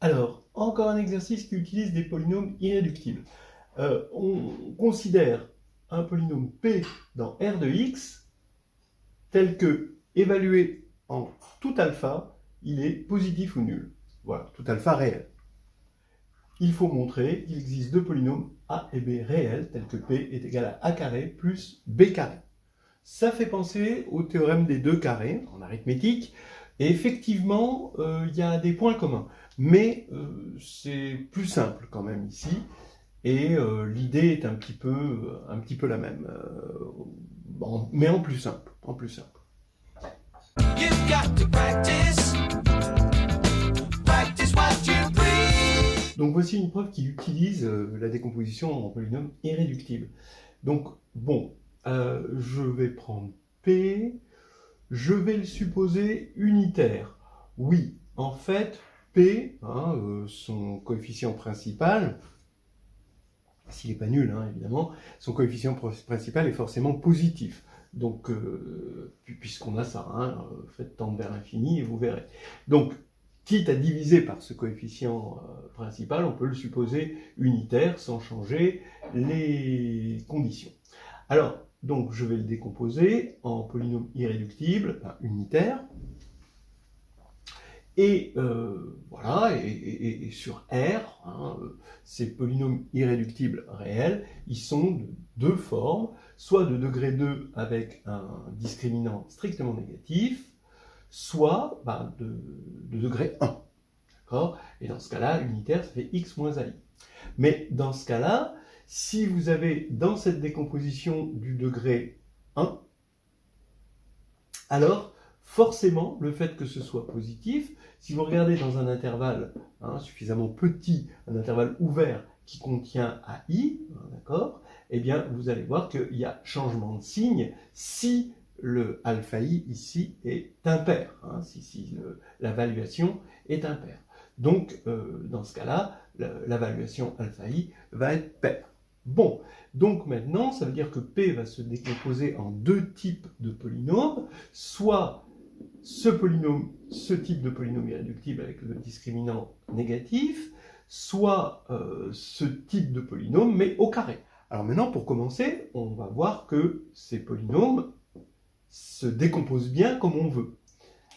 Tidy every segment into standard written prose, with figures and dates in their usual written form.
Alors, encore un exercice qui utilise des polynômes irréductibles. On considère un polynôme P dans R de x tel que, évalué en tout alpha, il est positif ou nul. Voilà, tout alpha réel. Il faut montrer qu'il existe deux polynômes A et B réels, tels que P est égal à A carré plus B carré. Ça fait penser au théorème des deux carrés en arithmétique, et effectivement, il y a des points communs. Mais c'est plus simple quand même ici, et l'idée est un petit peu la même, mais en plus simple. Donc voici une preuve qui utilise la décomposition en polynôme irréductible. Donc bon, je vais prendre P, je vais le supposer unitaire. Oui, en fait, P, son coefficient principal, s'il n'est pas nul, évidemment, son coefficient principal est forcément positif. Donc, puisqu'on a ça, faites tendre vers l'infini et vous verrez. Donc, quitte à diviser par ce coefficient principal, on peut le supposer unitaire sans changer les conditions. Alors, donc, je vais le décomposer en polynôme irréductible, unitaire. Et voilà, et sur R, ces polynômes irréductibles réels, ils sont de deux formes, soit de degré 2 avec un discriminant strictement négatif, soit de degré 1. D'accord ? Et dans ce cas-là, unitaire, ça fait x moins ai. Mais dans ce cas-là, si vous avez dans cette décomposition du degré 1, alors forcément, le fait que ce soit positif, si vous regardez dans un intervalle suffisamment petit, un intervalle ouvert qui contient AI, d'accord, eh bien, vous allez voir qu'il y a changement de signe si le alpha I ici est impair, si la valuation est impaire. Donc, dans ce cas-là, la valuation alpha I va être paire. Bon, donc maintenant, ça veut dire que P va se décomposer en deux types de polynômes, soit ce type de polynôme irréductible avec le discriminant négatif, soit ce type de polynôme, mais au carré. Alors maintenant, pour commencer, on va voir que ces polynômes se décomposent bien comme on veut.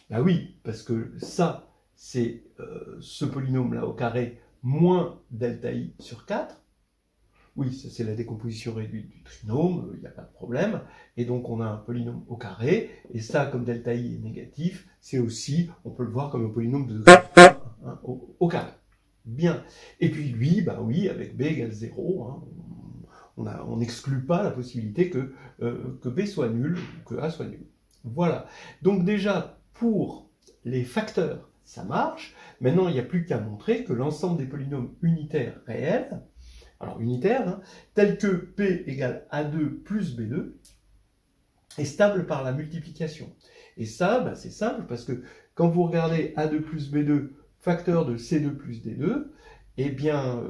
Ben oui, parce que ça, c'est ce polynôme-là au carré moins delta i sur 4. Oui, ça c'est la décomposition réduite du trinôme, il n'y a pas de problème. Et donc on a un polynôme au carré, et ça, comme delta i est négatif, c'est aussi, on peut le voir comme un polynôme de degré au carré. Bien. Et puis lui, bah oui, avec b égale 0, on n'exclut pas la possibilité que b soit nul, que a soit nul. Voilà. Donc déjà, pour les facteurs, ça marche. Maintenant, il n'y a plus qu'à montrer que l'ensemble des polynômes unitaires réels, alors unitaire, tel que P égale A2 plus B2, est stable par la multiplication. Et ça, c'est simple, parce que quand vous regardez A2 plus B2, facteur de C2 plus D2, eh bien,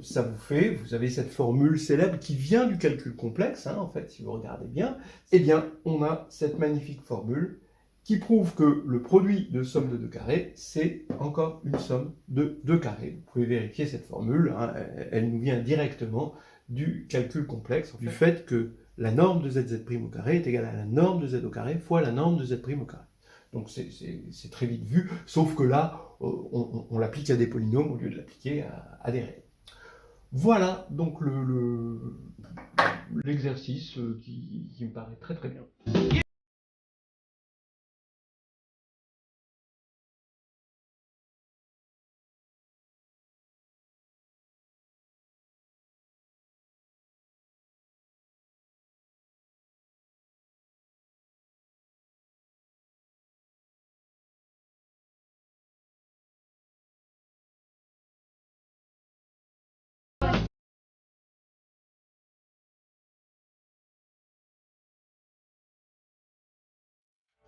ça vous avez cette formule célèbre qui vient du calcul complexe, en fait, si vous regardez bien, eh bien, on a cette magnifique formule qui prouve que le produit de somme de deux carrés, c'est encore une somme de deux carrés. Vous pouvez vérifier cette formule, elle nous vient directement du calcul complexe, du fait que la norme de zz' au carré est égale à la norme de z au carré fois la norme de z' au carré. Donc c'est très vite vu, sauf que là, on l'applique à des polynômes au lieu de l'appliquer à des réels. Voilà donc l'exercice qui me paraît très très bien.